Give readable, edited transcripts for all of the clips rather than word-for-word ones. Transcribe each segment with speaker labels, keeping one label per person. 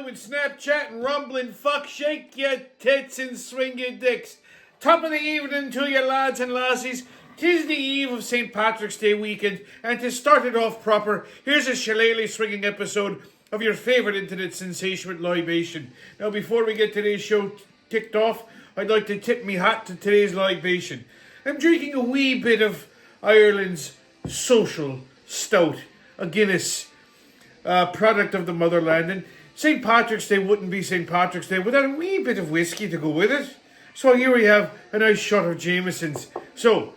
Speaker 1: doing? Snapchatting, rumbling, fuck, shake your tits and swing your dicks. Top of the evening to you lads and lassies. 'Tis the eve of St. Patrick's Day weekend, and to start it off proper, here's a shillelagh swinging episode of your favourite internet sensation with libation. Now, before we get today's show kicked off, I'd like to tip me hat to today's libation. I'm drinking a wee bit of Ireland's social stout, a Guinness, product of the motherland, and St. Patrick's Day wouldn't be St. Patrick's Day without a wee bit of whiskey to go with it. So here we have a nice shot of Jameson's. So,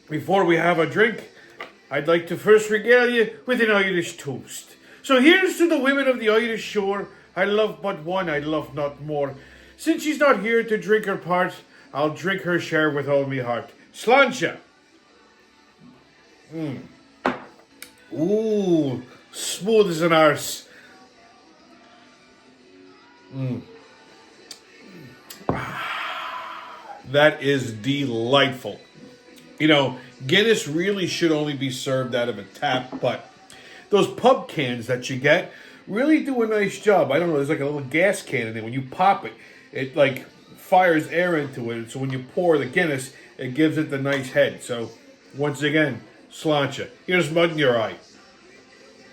Speaker 1: before we have a drink, I'd like to first regale you with an Irish toast. So here's to the women of the Irish shore. I love but one, I love not more. Since she's not here to drink her part, I'll drink her share with all me heart. Sláinte. Ooh, smooth as an arse. That is delightful. You know, Guinness really should only be served out of a tap, but those pub cans that you get really do a nice job. I don't know, there's like a little gas can in there. When you pop it, it like fires air into it. So when you pour the Guinness, it gives it the nice head. So, once again, sláinte. Here's mud in your eye.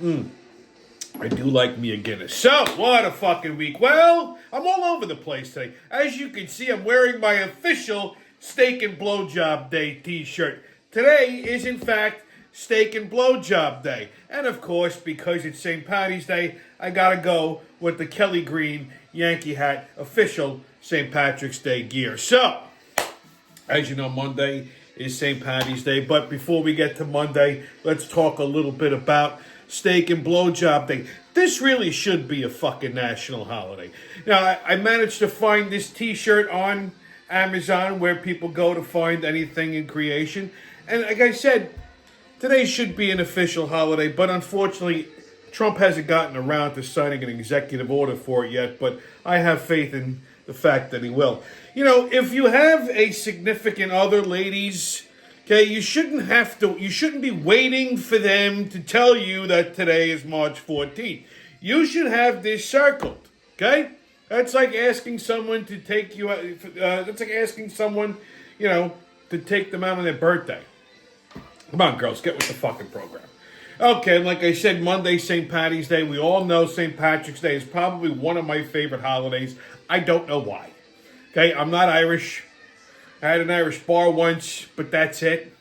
Speaker 1: I do like me a Guinness. So, what a fucking week. Well, I'm all over the place today. As you can see, I'm wearing my official Steak and Blowjob Day t-shirt. Today is, in fact, Steak and Blowjob Day. And, of course, because it's St. Paddy's Day, I gotta go with the Kelly Green Yankee hat official St. Patrick's Day gear. So, as you know, Monday is St. Paddy's Day. But before we get to Monday, let's talk a little bit about Steak and Blowjob Day. This really should be a fucking national holiday. Now, I managed to find this t-shirt on Amazon where people go to find anything in creation. And like I said, today should be an official holiday, but unfortunately, Trump hasn't gotten around to signing an executive order for it yet, but I have faith in the fact that he will. You know, if you have a significant other, ladies, okay, you shouldn't be waiting for them to tell you that today is March 14th. You should have this circled, okay? That's like asking someone to take you out, that's like asking someone, you know, to take them out on their birthday. Come on, girls, get with the fucking program. Okay, like I said, Monday, St. Paddy's Day. We all know St. Patrick's Day is probably one of my favorite holidays. I don't know why. Okay, I'm not Irish. I had an Irish bar once, but that's it.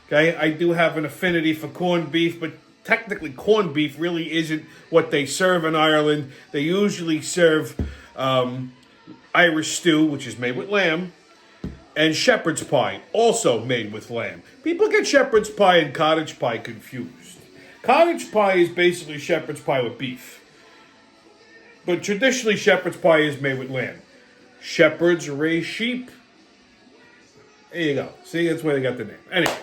Speaker 1: Okay, I do have an affinity for corned beef, but technically corned beef really isn't what they serve in Ireland. They usually serve Irish stew, which is made with lamb, and shepherd's pie, also made with lamb. People get shepherd's pie and cottage pie confused. Cottage pie is basically shepherd's pie with beef. But traditionally, shepherd's pie is made with lamb. Shepherds raise sheep. There you go. See, that's where they got the name. Anyway.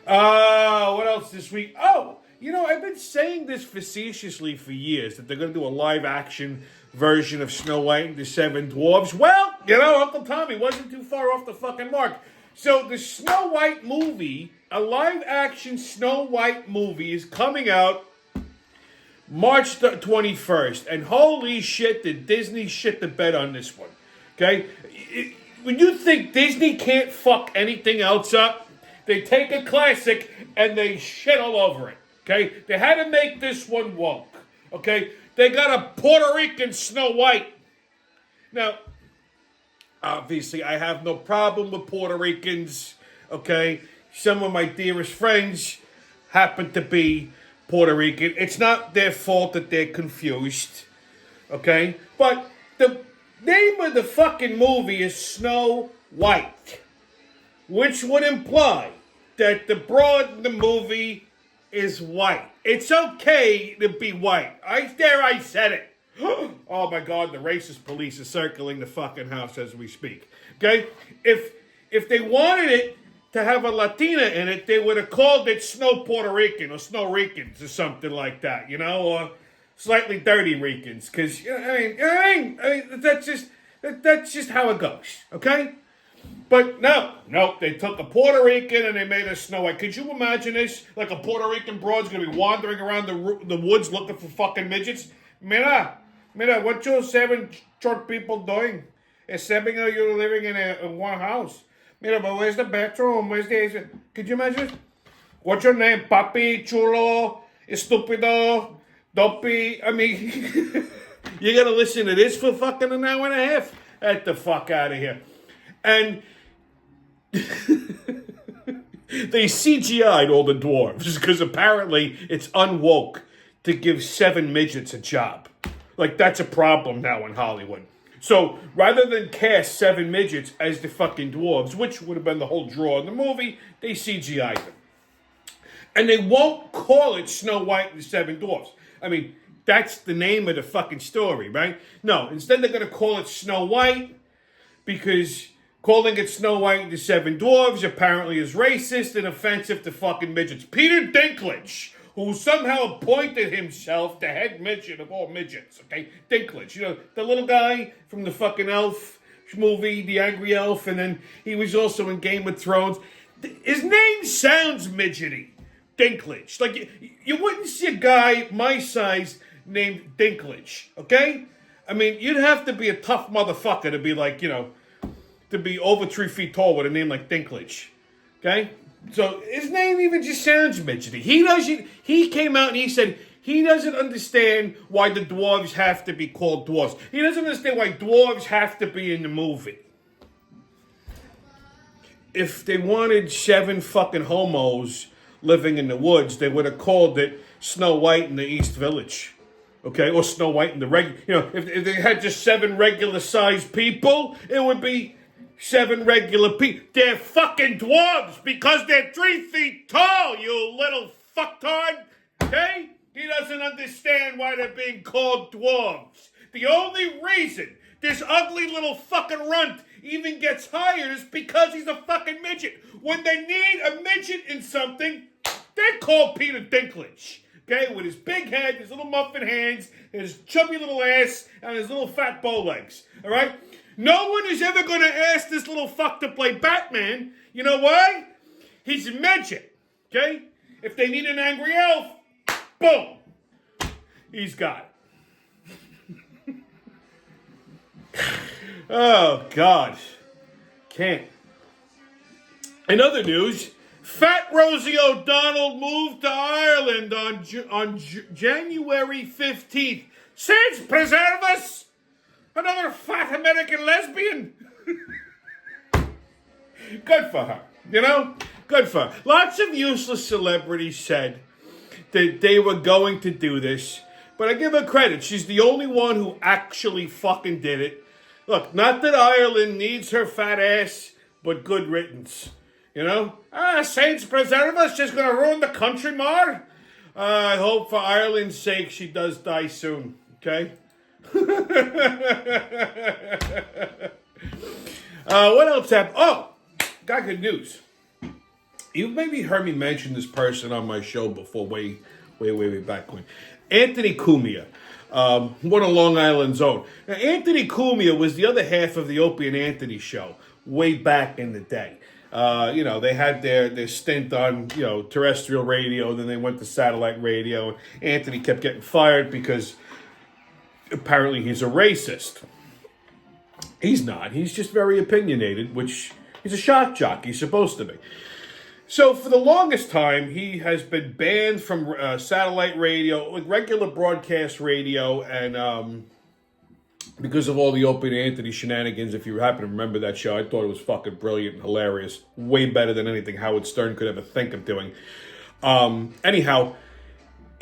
Speaker 1: What else this week? Oh, you know, I've been saying this facetiously for years, that they're going to do a live-action version of Snow White and the Seven Dwarfs. Well, you know, Uncle Tommy wasn't too far off the fucking mark. So the Snow White movie, a live-action Snow White movie, is coming out March 21st. And holy shit, did Disney shit the bed on this one. Okay? When you think Disney can't fuck anything else up, they take a classic and they shit all over it. Okay? They had to make this one woke. Okay? They got a Puerto Rican Snow White. Now, obviously, I have no problem with Puerto Ricans. Okay? Some of my dearest friends happen to be Puerto Rican. It's not their fault that they're confused. Okay? But the name of the fucking movie is Snow White, which would imply that the broad in the movie is white. It's okay to be white. I said it. Oh my God, the racist police is circling the fucking house as we speak. Okay? If they wanted it to have a Latina in it, they would have called it Snow Puerto Rican or Snow Ricans or something like that, you know, or slightly dirty Ricans, because I mean that's just how it goes, okay? But no, they took a Puerto Rican and they made a Snow White. Could you imagine this? Like a Puerto Rican broad's gonna be wandering around the woods looking for fucking midgets? Mira, Mira, what you seven short people doing? Seven of you living in one house. Mira, but where's the bathroom? Where's the... Could you imagine? What's your name? Papi, chulo, estupido, dopey. I mean, you gotta listen to this for fucking an hour and a half? Get the fuck out of here. And they CGI'd all the dwarves because apparently it's unwoke to give 7 midgets a job. Like, that's a problem now in Hollywood. So, rather than cast 7 midgets as the fucking dwarves, which would have been the whole draw in the movie, they CGI'd them. And they won't call it Snow White and the 7 Dwarfs. I mean, that's the name of the fucking story, right? No, instead they're going to call it Snow White because calling it Snow White and the 7 Dwarfs apparently is racist and offensive to fucking midgets. Peter Dinklage, who somehow appointed himself the head midget of all midgets, okay? Dinklage, you know, the little guy from the fucking Elf movie, The Angry Elf, and then he was also in Game of Thrones. His name sounds midgety. Dinklage. Like, you wouldn't see a guy my size named Dinklage, okay? I mean, you'd have to be a tough motherfucker to be like, you know, to be over 3 feet tall with a name like Dinklage, okay? So his name even just sounds midgety. He came out and he said he doesn't understand why the dwarves have to be called dwarves. He doesn't understand why dwarves have to be in the movie. If they wanted 7 fucking homos living in the woods, they would have called it Snow White in the East Village, okay? Or Snow White in the if they had just 7 regular-sized people, it would be 7 regular people. They're fucking dwarves because they're 3 feet tall, you little fucktard, okay? He doesn't understand why they're being called dwarves. The only reason this ugly little fucking runt even gets hired is because he's a fucking midget. When they need a midget in something, they call Peter Dinklage, okay? With his big head, his little muffin hands, his chubby little ass, and his little fat bow legs, all right? No one is ever going to ask this little fuck to play Batman. You know why? He's a midget, okay? If they need an angry elf, boom, he's got it. Oh, God. Can't. In other news, Fat Rosie O'Donnell moved to Ireland on January 15th. Saints preserve us! Another fat American lesbian. Good for her, you know? Good for her. Lots of useless celebrities said that they were going to do this, but I give her credit. She's the only one who actually fucking did it. Look, not that Ireland needs her fat ass, but good riddance. You know? Saints preserve us, just gonna ruin the country more. I hope for Ireland's sake she does die soon, okay? What else happened? Oh, got good news. You've maybe heard me mention this person on my show before, way back when. Anthony Cumia, one of Long Island's own. Now, Anthony Cumia was the other half of the Opie and Anthony show way back in the day. You know, they had their stint on, you know, terrestrial radio, then they went to satellite radio. Anthony kept getting fired because apparently he's a racist. He's not. He's just very opinionated, which he's a shock jock. He's supposed to be. So for the longest time, he has been banned from satellite radio, like regular broadcast radio, and because of all the Opie and Anthony shenanigans. If you happen to remember that show, I thought it was fucking brilliant and hilarious. Way better than anything Howard Stern could ever think of doing. Anyhow,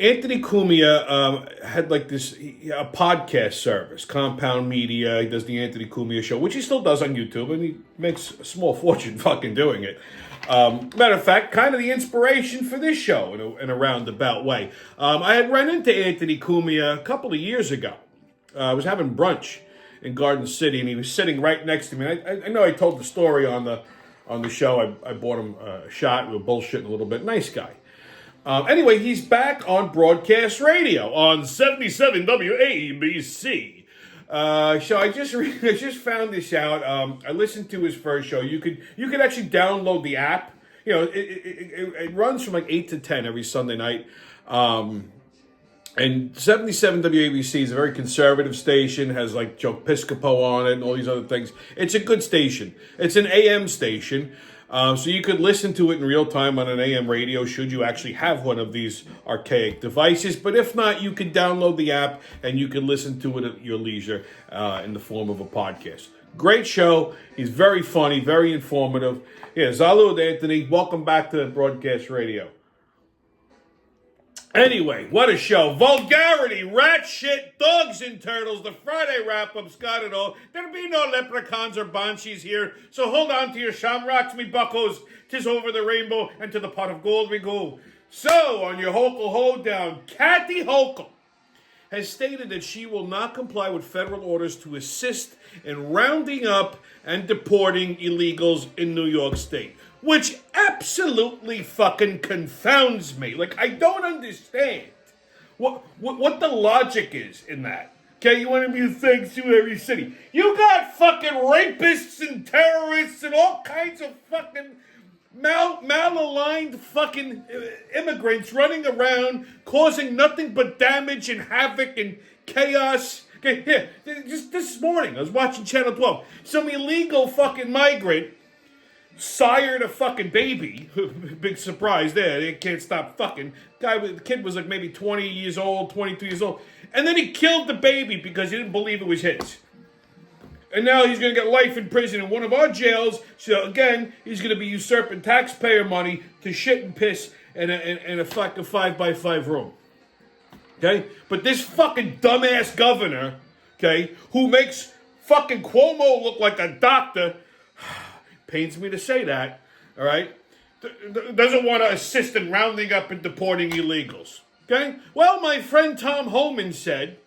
Speaker 1: Anthony Cumia had like a podcast service, Compound Media. He does the Anthony Cumia Show, which he still does on YouTube, and he makes a small fortune fucking doing it. Matter of fact, kind of the inspiration for this show in a roundabout way. I had run into Anthony Cumia a couple of years ago. I was having brunch in Garden City, and he was sitting right next to me. I know I told the story on the show. I bought him a shot. We were bullshitting a little bit. Nice guy. Anyway, he's back on broadcast radio on 77 WABC. So I just found this out. I listened to his first show. You could actually download the app. You know, it runs from like 8 to 10 every Sunday night. And 77 WABC is a very conservative station, has like Joe Piscopo on it and all these other things. It's a good station. It's an AM station, so you could listen to it in real time on an AM radio should you actually have one of these archaic devices. But if not, you can download the app and you can listen to it at your leisure in the form of a podcast. Great show. He's very funny, very informative. Yeah, salud, Anthony. Welcome back to broadcast radio. Anyway, what a show. Vulgarity, rat shit, dogs and turtles. The Friday wrap-up's got it all. There'll be no leprechauns or banshees here, so hold on to your shamrocks, me buckos. 'Tis over the rainbow and to the pot of gold we go. So, on your Hochul hoedown, Kathy Hochul has stated that she will not comply with federal orders to assist in rounding up and deporting illegals in New York State. Which absolutely fucking confounds me. Like, I don't understand what the logic is in that. Okay, you want to be a sanctuary city. You got fucking rapists and terrorists and all kinds of fucking malaligned fucking immigrants running around causing nothing but damage and havoc and chaos. Okay, here, just this morning, I was watching Channel 12. Some illegal fucking migrant sired a fucking baby. Big surprise there. They can't stop fucking. The kid was like maybe 20 years old, 22 years old. And then he killed the baby because he didn't believe it was his. And now he's going to get life in prison in one of our jails. So again, he's going to be usurping taxpayer money to shit and piss in a fucking 5x5 room. Okay? But this fucking dumbass governor, okay, who makes fucking Cuomo look like a doctor, pains me to say that, all right, doesn't want to assist in rounding up and deporting illegals, okay? Well, my friend Tom Homan said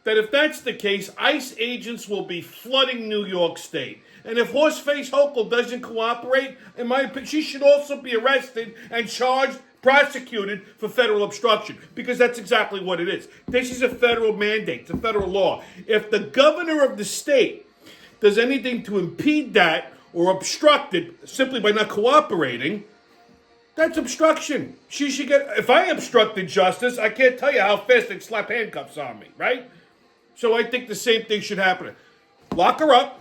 Speaker 1: that if that's the case, ICE agents will be flooding New York State. And if Horseface Hochul doesn't cooperate, in my opinion, she should also be arrested and charged, prosecuted for federal obstruction, because that's exactly what it is. This is a federal mandate. It's a federal law. If the governor of the state does anything to impede that or obstruct it simply by not cooperating, that's obstruction. She should get. If I obstructed justice, I can't tell you how fast they'd slap handcuffs on me, right? So I think the same thing should happen. Lock her up,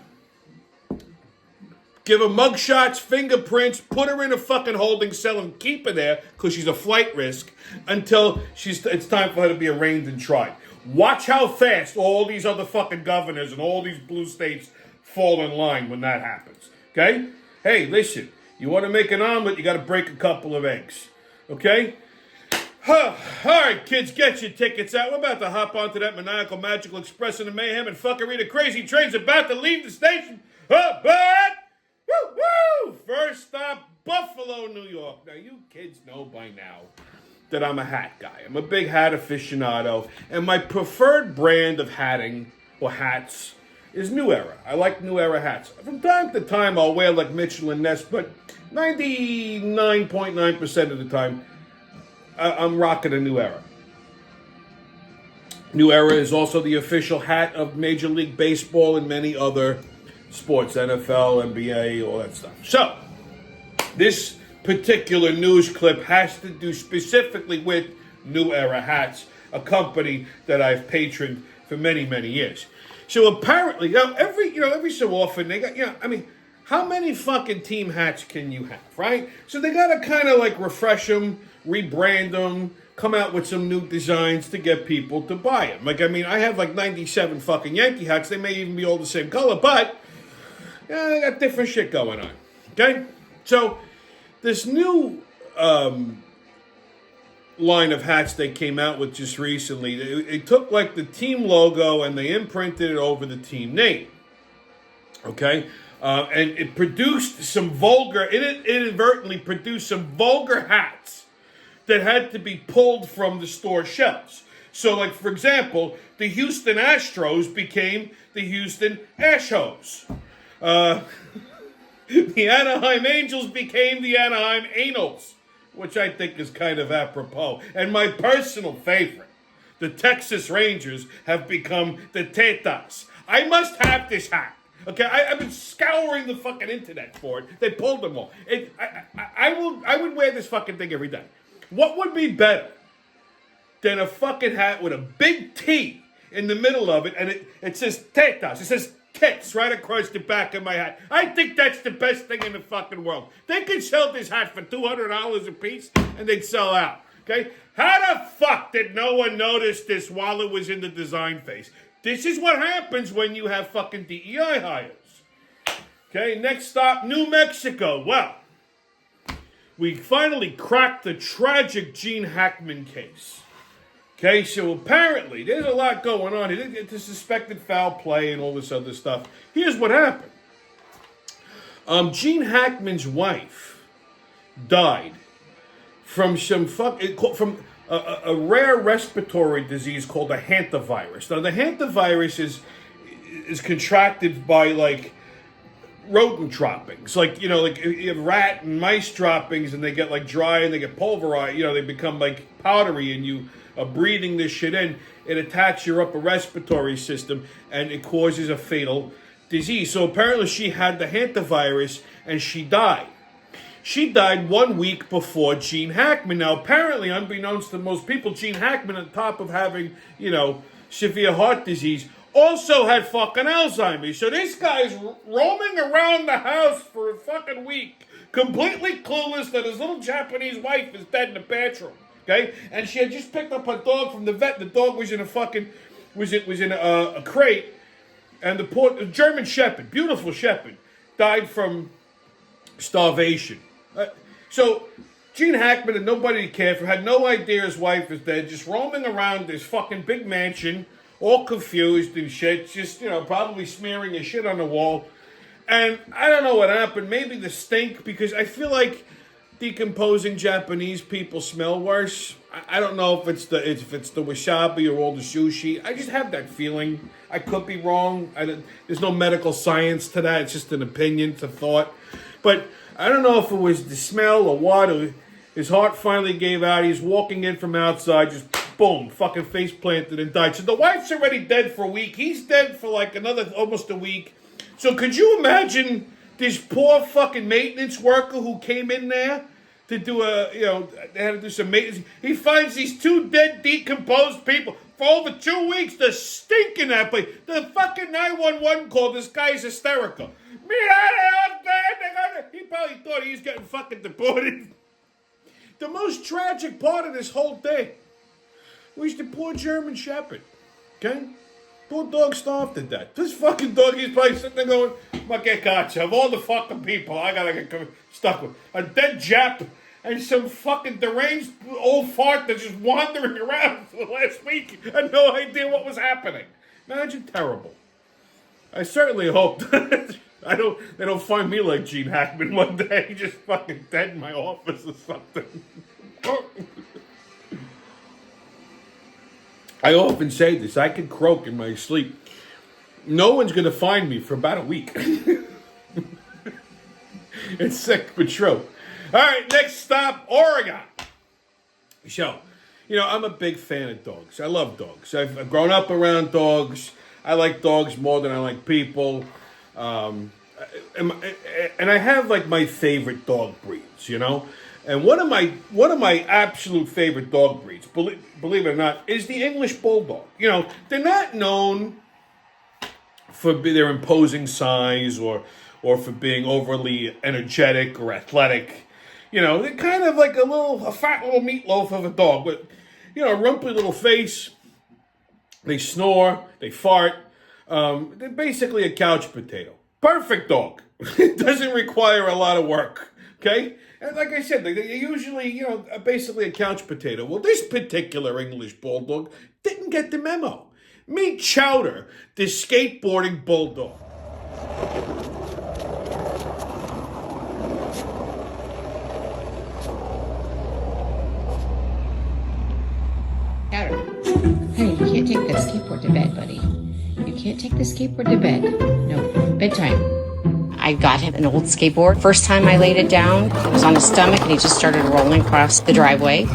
Speaker 1: give her mugshots, fingerprints, put her in a fucking holding cell and keep her there because she's a flight risk until it's time for her to be arraigned and tried. Watch how fast all these other fucking governors and all these blue states fall in line when that happens. Okay? Hey, listen, you want to make an omelet, you got to break a couple of eggs. Okay? All right, kids, get your tickets out. We're about to hop onto that maniacal, magical express in the mayhem and fuckery. The crazy train's about to leave the station. But, woo! First stop, Buffalo, New York. Now, you kids know by now that I'm a hat guy. I'm a big hat aficionado. And my preferred brand of hatting, or hats, is New Era. I like New Era hats. From time to time, I'll wear like Mitchell and Ness, but 99.9% of the time, I'm rocking a New Era. New Era is also the official hat of Major League Baseball and many other sports, NFL, NBA, all that stuff. So, this particular news clip has to do specifically with New Era hats, a company that I've patroned for many, many years. So apparently, now every so often they got, how many fucking team hats can you have, right? So they got to kind of like refresh them, rebrand them, come out with some new designs to get people to buy them. I have like 97 fucking Yankee hats. They may even be all the same color, but they got different shit going on. Okay? So this new line of hats they came out with just recently, they took like the team logo and they imprinted it over the team name. Okay? And it produced some it inadvertently produced some vulgar hats that had to be pulled from the store shelves. So, like, for example, the Houston Astros became the Houston Ashos. The Anaheim Angels became the Anaheim Anals, which I think is kind of apropos. And my personal favorite, the Texas Rangers have become the Tetas. I must have this hat. Okay, I've been scouring the fucking internet for it. They pulled them all. I would wear this fucking thing every day. What would be better than a fucking hat with a big T in the middle of it, and it says tetas. It says tits right across the back of my hat. I think that's the best thing in the fucking world. They could sell this hat for $200 a piece, and they'd sell out. Okay? How the fuck did no one notice this while it was in the design phase? This is what happens when you have fucking DEI hires. Okay, next stop, New Mexico. Well, we finally cracked the tragic Gene Hackman case. Okay, so apparently there's a lot going on. He didn't get the suspected foul play and all this other stuff. Here's what happened. Gene Hackman's wife died from a rare respiratory disease called the hantavirus. Now, the hantavirus is contracted by like rodent droppings, like you have rat and mice droppings, and they get like dry and they get pulverized. They become like powdery, and you are breathing this shit in. It attacks your upper respiratory system, and it causes a fatal disease. So apparently, she had the hantavirus, and she died. She died 1 week before Gene Hackman. Now, apparently, unbeknownst to most people, Gene Hackman, on top of having, severe heart disease, also had fucking Alzheimer's. So this guy's roaming around the house for a fucking week, completely clueless that his little Japanese wife is dead in the bathroom. Okay? And she had just picked up her dog from the vet. The dog was in a crate. And the German Shepherd, beautiful Shepherd, died from starvation. So Gene Hackman and nobody he cared for had no idea his wife was dead, just roaming around this fucking big mansion, all confused and shit, just, probably smearing his shit on the wall. And I don't know what happened. Maybe the stink, because I feel like decomposing Japanese people smell worse. I don't know if it's the wasabi or all the sushi. I just have that feeling. I could be wrong. There's no medical science to that. It's just an opinion, it's a thought. But I don't know if it was the smell or what. His heart finally gave out. He's walking in from outside, just boom, fucking face planted and died. So the wife's already dead for a week. He's dead for like almost a week. So could you imagine this poor fucking maintenance worker who came in there to do they had to do some maintenance. He finds these two dead, decomposed people for over 2 weeks. They're stinking that place. The fucking 911 call. This guy's hysterical. He probably thought he was getting fucking deported. The most tragic part of this whole thing was the poor German Shepherd. Okay? Poor dog starved to death. This fucking dog, he's probably sitting there going, of all the fucking people I gotta get stuck with, a dead Jap and some fucking deranged old fart that's just wandering around for the last week. I had no idea what was happening. Imagine terrible. I certainly hope that they don't find me like Gene Hackman one day, just fucking dead in my office or something. I often say this. I can croak in my sleep. No one's going to find me for about a week. It's sick but true. All right, next stop, Oregon. So, I'm a big fan of dogs. I love dogs. I've grown up around dogs. I like dogs more than I like people. And I have like my favorite dog breeds, And one of my absolute favorite dog breeds, believe it or not, is the English Bulldog. They're not known for their imposing size or for being overly energetic or athletic. They're kind of like a fat little meatloaf of a dog, but a rumply little face. They snore, they fart. They're basically a couch potato. Perfect dog. It doesn't require a lot of work. Okay? And like I said, they're usually, basically a couch potato. Well, this particular English Bulldog didn't get the memo. Meet Chowder, the skateboarding bulldog.
Speaker 2: Chowder, honey, you can't take the skateboard to bed, buddy. You can't take the skateboard to bed. No, bedtime. I got him an old skateboard. First time I laid it down, it was on his stomach and he just started rolling across the driveway.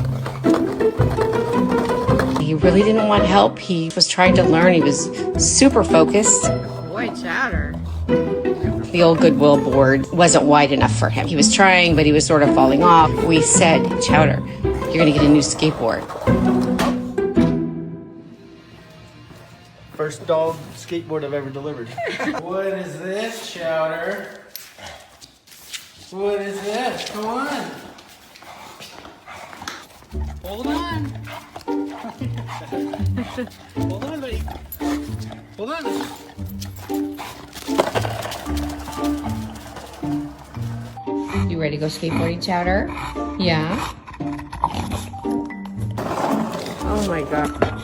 Speaker 2: He really didn't want help. He was trying to learn. He was super focused.
Speaker 3: Boy, Chowder.
Speaker 2: The old Goodwill board wasn't wide enough for him. He was trying, but he was sort of falling off. We said, Chowder, you're going to get a new skateboard.
Speaker 3: first dog skateboard I've ever delivered. What is this, Chowder? What is this? Come on. Hold on. Hold on, buddy. Hold on.
Speaker 2: You ready to go skateboarding, Chowder? Yeah? Oh my god.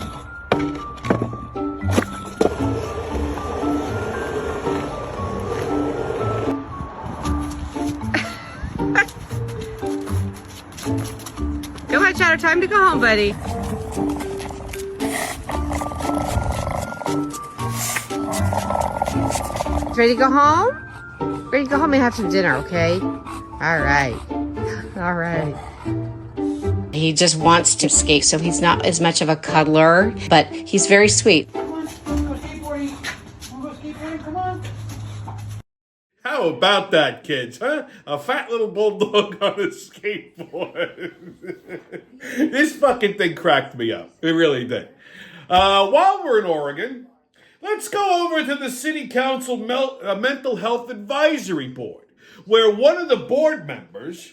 Speaker 2: Go ahead, Chowder. Time to go home, buddy. Ready to go home? Ready to go home and have some dinner, okay? All right. All right. He just wants to skate, so he's not as much of a cuddler, but he's very sweet.
Speaker 3: Come on, let's go skateboarding. Want to go skateboarding? Come on.
Speaker 1: How about that, kids, huh? A fat little bulldog on a skateboard. This fucking thing cracked me up. It really did. While we're in Oregon, let's go over to the City Council Mental Health Advisory Board, where one of the board members,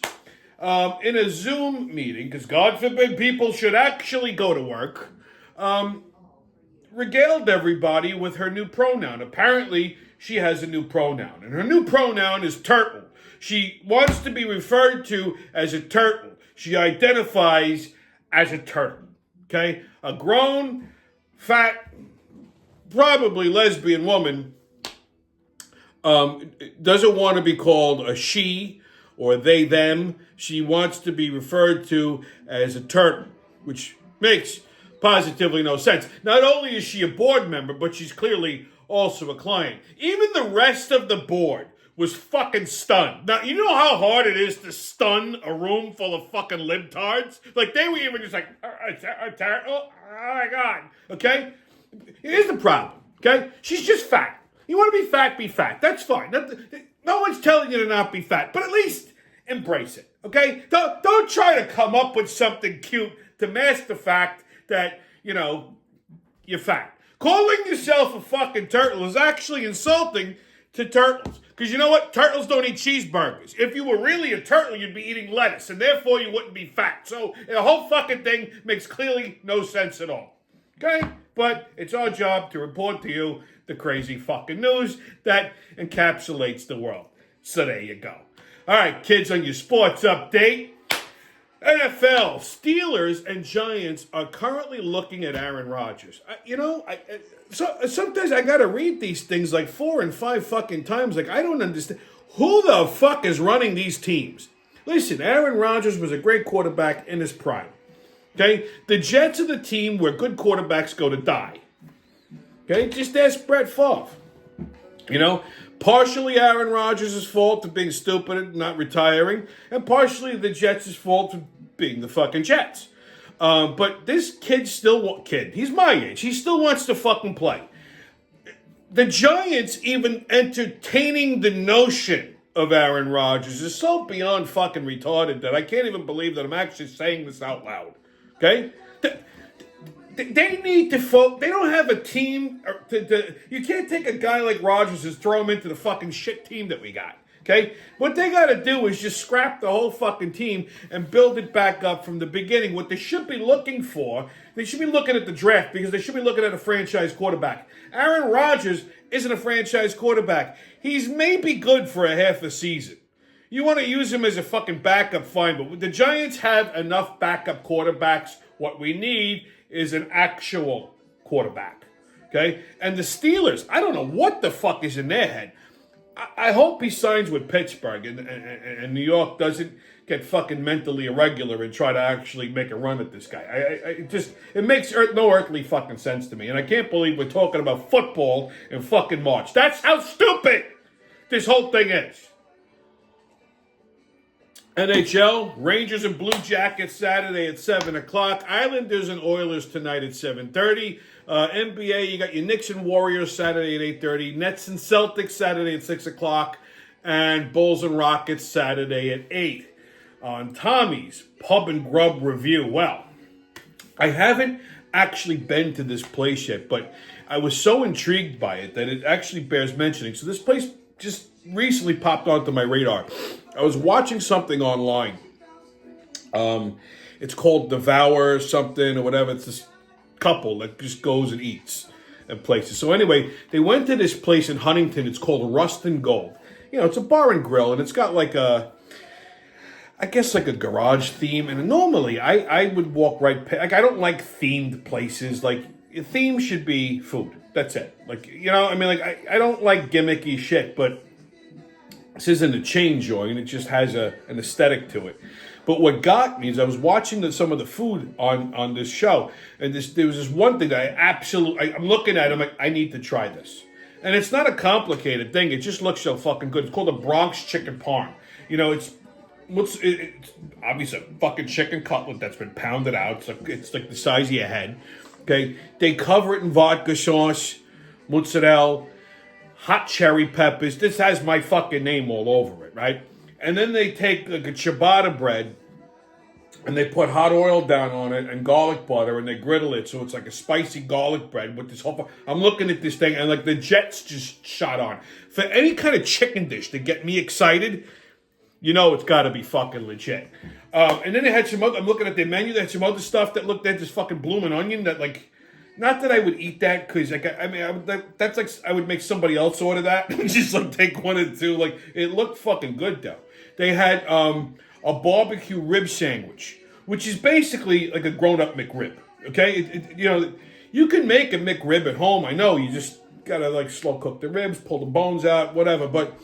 Speaker 1: in a Zoom meeting, because God forbid people should actually go to work, regaled everybody with her new pronoun. Apparently, she has a new pronoun, and her new pronoun is turtle. She wants to be referred to as a turtle. She identifies as a turtle, okay? A grown, fat, probably lesbian woman doesn't want to be called a she or they, them. She wants to be referred to as a turtle, which makes positively no sense. Not only is she a board member, but she's clearly also a client. Even the rest of the board was fucking stunned. Now, you know how hard it is to stun a room full of fucking libtards? Like, they were even just like, oh my God, okay? Here's the problem, okay? She's just fat. You want to be fat, be fat. That's fine. No one's telling you to not be fat, but at least embrace it, okay? Don't try to come up with something cute to mask the fact that, you know, you're fat. Calling yourself a fucking turtle is actually insulting to turtles. Because you know what? Turtles don't eat cheeseburgers. If you were really a turtle, you'd be eating lettuce, and therefore you wouldn't be fat. So the whole fucking thing makes clearly no sense at all. Okay? But it's our job to report to you the crazy fucking news that encapsulates the world. So there you go. All right, kids, on your sports update. NFL, Steelers, and Giants are currently looking at Aaron Rodgers. Sometimes I gotta read these things like 4 and 5 fucking times. Like, I don't understand. Who the fuck is running these teams? Listen, Aaron Rodgers was a great quarterback in his prime. Okay? The Jets are the team where good quarterbacks go to die. Okay? Just ask Brett Favre. You know? Partially Aaron Rodgers' fault for being stupid and not retiring, and partially the Jets' fault for being the fucking Jets. But this kid he's my age. He still wants to fucking play. The Giants even entertaining the notion of Aaron Rodgers is so beyond fucking retarded that I can't even believe that I'm actually saying this out loud. Okay? They need to they don't have a team. You can't take a guy like Rodgers and throw him into the fucking shit team that we got. Okay? What they got to do is just scrap the whole fucking team and build it back up from the beginning. What they should be looking for, they should be looking at the draft because they should be looking at a franchise quarterback. Aaron Rodgers isn't a franchise quarterback. He's maybe good for a half a season. You want to use him as a fucking backup, fine. But the Giants have enough backup quarterbacks. What we need is an actual quarterback, okay? And the Steelers, I don't know what the fuck is in their head. I hope he signs with Pittsburgh and New York doesn't get fucking mentally irregular and try to actually make a run at this guy. It makes no earthly fucking sense to me. And I can't believe we're talking about football in fucking March. That's how stupid this whole thing is. NHL, Rangers and Blue Jackets Saturday at 7 o'clock. Islanders and Oilers tonight at 7:30. NBA, you got your Knicks and Warriors Saturday at 8:30. Nets and Celtics Saturday at 6 o'clock. And Bulls and Rockets Saturday at 8. On Tommy's Pub and Grub Review. Well, I haven't actually been to this place yet, but I was so intrigued by it that it actually bears mentioning. So this place just recently popped onto my radar. I was watching something online. It's called Devour something or whatever. It's this couple that just goes and eats at places. So anyway, they went to this place in Huntington. It's called Rust and Gold. You know, it's a bar and grill, and it's got like a garage theme. And normally, I would walk right past. Like, I don't like themed places. Like, a theme should be food. That's it. Like, you know, I mean, like, I don't like gimmicky shit, but this isn't a chain joint. It just has an aesthetic to it. But what got me is I was watching some of the food on this show, and there was this one thing that I'm looking at it, I'm like, I need to try this. And it's not a complicated thing. It just looks so fucking good. It's called a Bronx chicken parm. You know, it's obviously a fucking chicken cutlet that's been pounded out. It's like the size of your head. Okay, they cover it in vodka sauce, mozzarella, hot cherry peppers. This has my fucking name all over it, right? And then they take like a ciabatta bread and they put hot oil down on it and garlic butter and they griddle it so it's like a spicy garlic bread with this whole... I'm looking at this thing and like the jets just shot on. For any kind of chicken dish to get me excited, you know it's got to be fucking legit. And then they had some other... I'm looking at their menu. They had some other stuff that looked at this fucking blooming onion that like... Not that I would eat that because like that's like I would make somebody else order that. Just like take one or two. Like it looked fucking good though. They had a barbecue rib sandwich, which is basically like a grown-up McRib. Okay, you know you can make a McRib at home. I know you just gotta like slow cook the ribs, pull the bones out, whatever. But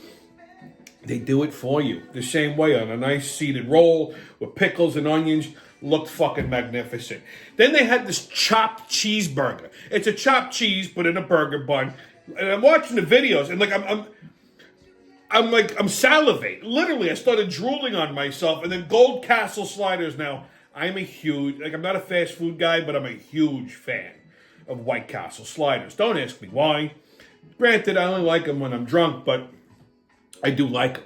Speaker 1: they do it for you the same way on a nice seeded roll with pickles and onions. Looked fucking magnificent. Then they had this chopped cheeseburger. It's a chopped cheese put in a burger bun. And I'm watching the videos and like I'm salivating. Literally, I started drooling on myself. And then Gold Castle sliders. Now, I'm not a fast food guy, but I'm a huge fan of White Castle sliders. Don't ask me why. Granted, I only like them when I'm drunk, but I do like them.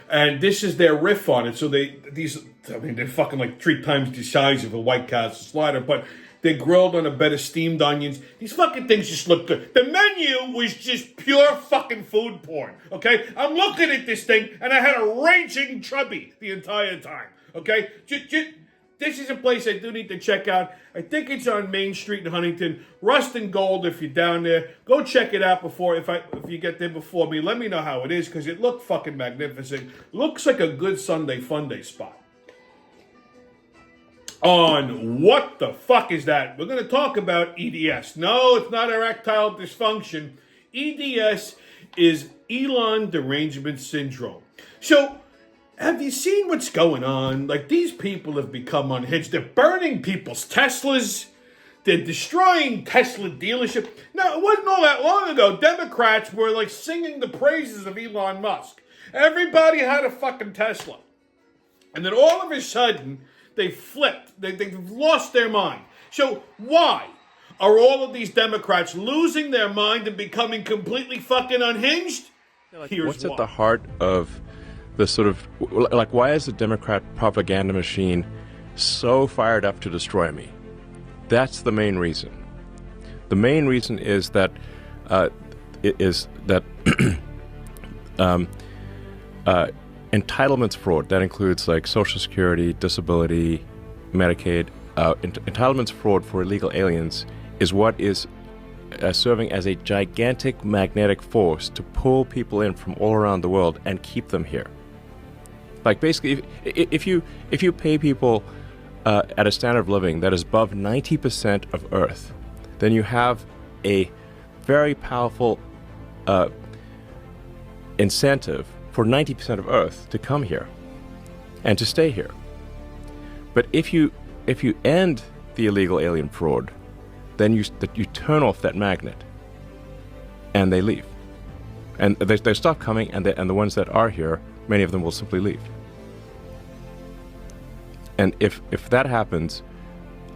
Speaker 1: And this is their riff on it. So they're fucking like 3 times the size of a White Castle slider, but they're grilled on a bed of steamed onions. These fucking things just look good. The menu was just pure fucking food porn, okay? I'm looking at this thing, and I had a raging chubby the entire time, okay? This is a place I do need to check out. I think it's on Main Street in Huntington. Rust and Gold, if you're down there. Go check it out if you get there before me. Let me know how it is, because it looked fucking magnificent. Looks like a good Sunday fun day spot. On what the fuck is that? We're going to talk about EDS. No, it's not erectile dysfunction. EDS is Elon derangement syndrome. So, have you seen what's going on? Like, these people have become unhinged. They're burning people's Teslas. They're destroying Tesla dealership. Now, it wasn't all that long ago. Democrats were, like, singing the praises of Elon Musk. Everybody had a fucking Tesla. And then all of a sudden, they flipped. They've lost their mind. So why are all of these Democrats losing their mind and becoming completely fucking unhinged? Here's
Speaker 4: what's
Speaker 1: why.
Speaker 4: At the heart of the sort of, like, why is the Democrat propaganda machine so fired up to destroy me? That's the main reason. The main reason is that entitlements fraud. That includes like Social Security, disability, Medicaid. Entitlements fraud for illegal aliens is what is serving as a gigantic magnetic force to pull people in from all around the world and keep them here. Like basically, if you pay people at a standard of living that is above 90% of Earth, then you have a very powerful incentive for 90% of Earth to come here and to stay here. But if you end the illegal alien fraud, then you turn off that magnet, and they leave, and they stop coming, and the ones that are here, many of them will simply leave. And if that happens,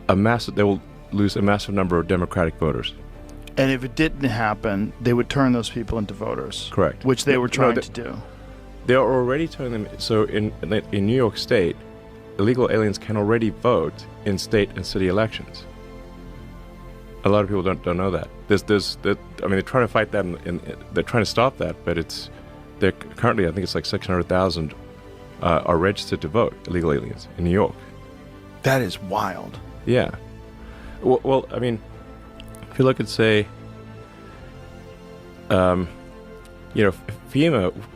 Speaker 4: they will lose a massive number of Democratic voters.
Speaker 5: And if it didn't happen, they would turn those people into voters.
Speaker 4: Correct.
Speaker 5: Which they were trying to do.
Speaker 4: They're already turning them. So in New York State, illegal aliens can already vote in state and city elections. A lot of people don't know that. They're trying to fight that, and they're trying to stop that, but they're currently, I think it's like 600,000 are registered to vote, illegal aliens in New York.
Speaker 5: That is wild.
Speaker 4: Yeah. Well, I mean, if you look at, say, FEMA,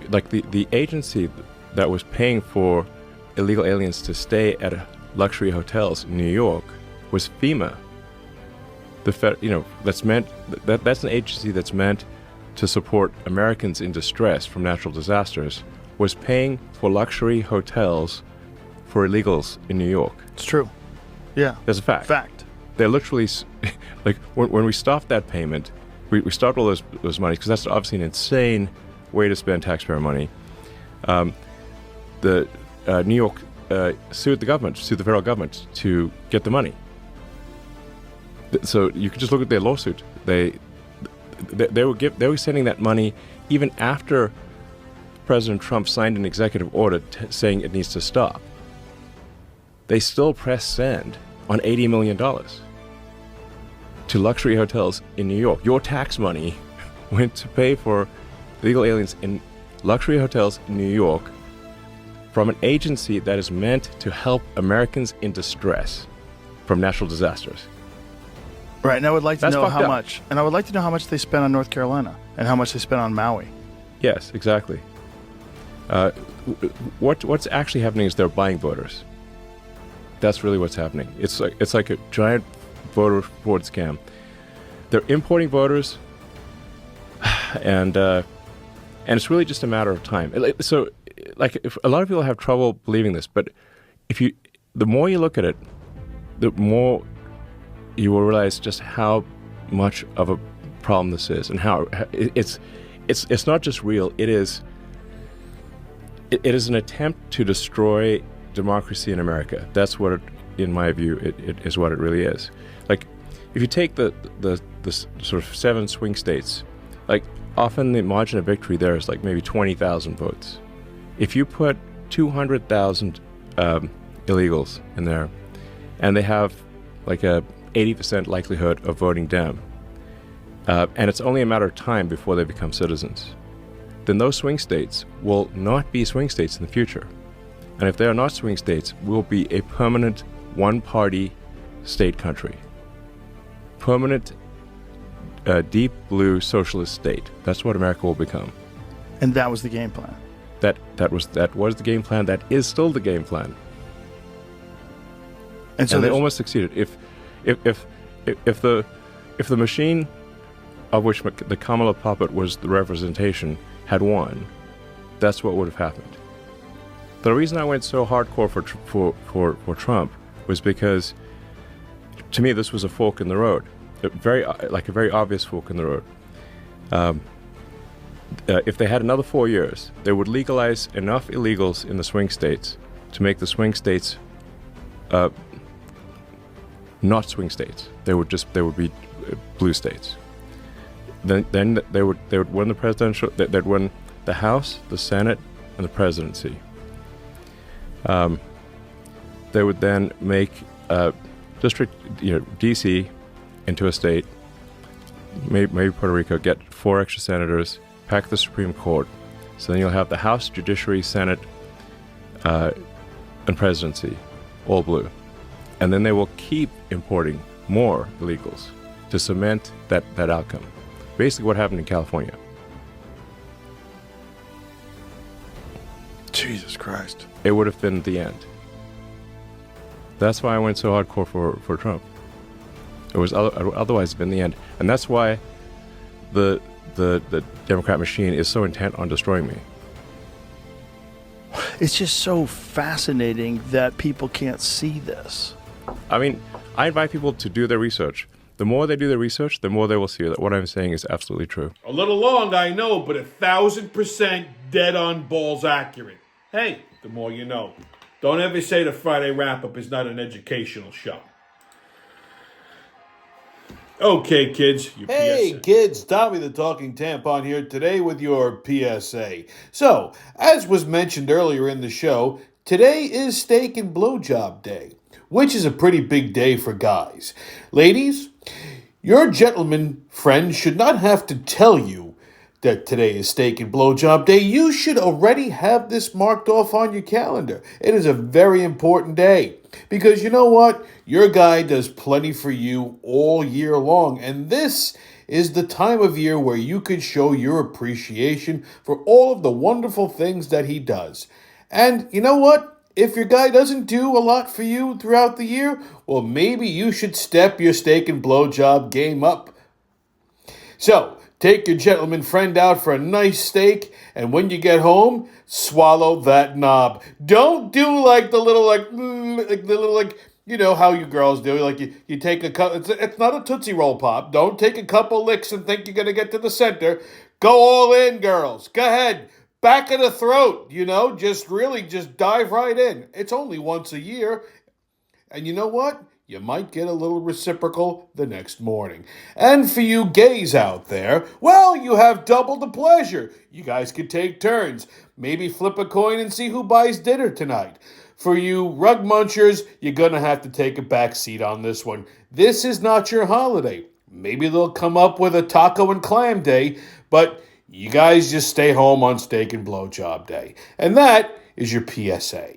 Speaker 4: like the agency that was paying for illegal aliens to stay at luxury hotels in New York was FEMA. That's an agency that's meant to support Americans in distress from natural disasters, was paying for luxury hotels for illegals in New York.
Speaker 5: It's true. Yeah.
Speaker 4: That's a fact.
Speaker 5: Fact.
Speaker 4: They're literally, like, when we stopped that payment, we stopped all those monies, because that's obviously an insane way to spend taxpayer money. The New York sued the federal government to get the money. So you can just look at their lawsuit. They were sending that money even after President Trump signed an executive order saying it needs to stop. They still pressed send on $80 million to luxury hotels in New York. Your tax money went to pay for illegal aliens in luxury hotels in New York from an agency that is meant to help Americans in distress from natural disasters.
Speaker 5: Right, and I would like to
Speaker 4: That's
Speaker 5: know
Speaker 4: fucked
Speaker 5: how
Speaker 4: up.
Speaker 5: much. And I would like to know how much they spent on North Carolina and how much they spent on Maui.
Speaker 4: Yes, exactly. What's actually happening is they're buying voters. That's really what's happening. It's like a giant voter fraud scam. They're importing voters, and it's really just a matter of time. So, like, if a lot of people have trouble believing this, but the more you look at it, the more you will realize just how much of a problem this is, and how it's not just real. It is an attempt to destroy democracy in America. That's what it, in my view, it is what it really is. Like, if you take the sort of 7 swing states, like, often the margin of victory there is like maybe 20,000 votes. If you put 200,000 illegals in there, and they have like a 80% likelihood of voting Dem, and it's only a matter of time before they become citizens, then those swing states will not be swing states in the future. And if they are not swing states, we'll be a permanent one-party state country. Permanent deep blue socialist state. That's what America will become.
Speaker 5: And that was the game plan.
Speaker 4: That was the game plan. That is still the game plan.
Speaker 5: And so
Speaker 4: they almost succeeded. If the machine of which the Kamala puppet was the representation had won, that's what would have happened. The reason I went so hardcore for Trump was because, to me, this was a fork in the road, a very obvious fork in the road. If they had another 4 years, they would legalize enough illegals in the swing states to make the swing states not swing states. They would be blue states. Then they would win the presidential. They'd win the House, the Senate, and the presidency. They would then make district, DC, into a state. Maybe Puerto Rico, get 4 extra senators, pack the Supreme Court. So then you'll have the House, Judiciary, Senate, and presidency, all blue. And then they will keep importing more illegals to cement that outcome. Basically what happened in California.
Speaker 5: Jesus Christ.
Speaker 4: It would have been the end. That's why I went so hardcore for Trump. It was otherwise been the end. And that's why the Democrat machine is so intent on destroying me.
Speaker 5: It's just so fascinating that people can't see this.
Speaker 4: I mean, I invite people to do their research. The more they do their research, the more they will see that what I'm saying is absolutely true.
Speaker 1: A little long, I know, but 1,000% dead on balls accurate. Hey, the more you know. Don't ever say the Friday wrap-up is not an educational show. Okay, kids, your
Speaker 6: Hey
Speaker 1: PSA.
Speaker 6: kids, Tommy the Talking Tampon here today with your PSA. So, as was mentioned earlier in the show, today is Steak and Blowjob Day, which is a pretty big day for guys. Ladies, Your gentleman friend should not have to tell you that today is steak and blowjob day. You should already have this marked off on your calendar. It is a very important day because you know what? Your guy does plenty for you all year long, and this is the time of year where you could show your appreciation for all of the wonderful things that he does. And you know what? If your guy doesn't do a lot for you throughout the year, well, maybe you should step your steak and blowjob game up. So, take your gentleman friend out for a nice steak, and when you get home, swallow that knob. Don't do like the little, you know how you girls do. Like you take a cup. It's not a Tootsie Roll Pop. Don't take a couple licks and think you're going to get to the center. Go all in, girls. Go ahead. Back of the throat, just dive right in. It's only once a year. And you know what? You might get a little reciprocal the next morning. And for you gays out there, well, you have double the pleasure. You guys could take turns. Maybe flip a coin and see who buys dinner tonight. For you rug munchers, you're going to have to take a back seat on this one. This is not your holiday. Maybe they'll come up with a taco and clam day, but you guys just stay home on steak and blowjob day. And that is your PSA.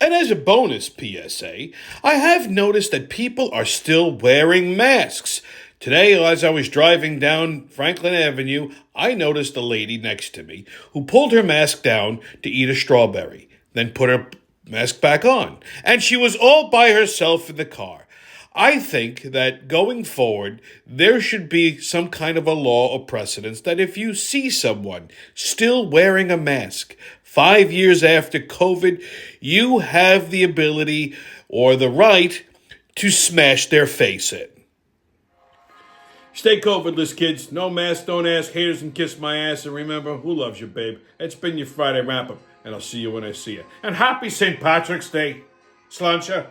Speaker 1: And as a bonus PSA, I have noticed that people are still wearing masks. Today, as I was driving down Franklin Avenue, I noticed a lady next to me who pulled her mask down to eat a strawberry, then put her mask back on. And she was all by herself in the car. I think that going forward, there should be some kind of a law or precedence that if you see someone still wearing a mask 5 years after COVID, you have the ability or the right to smash their face in. Stay COVIDless, kids. No mask, don't ask, haters and kiss my ass. And remember, who loves you, babe? It's been your Friday wrap-up, and I'll see you when I see you. And happy St. Patrick's Day, Sláinte.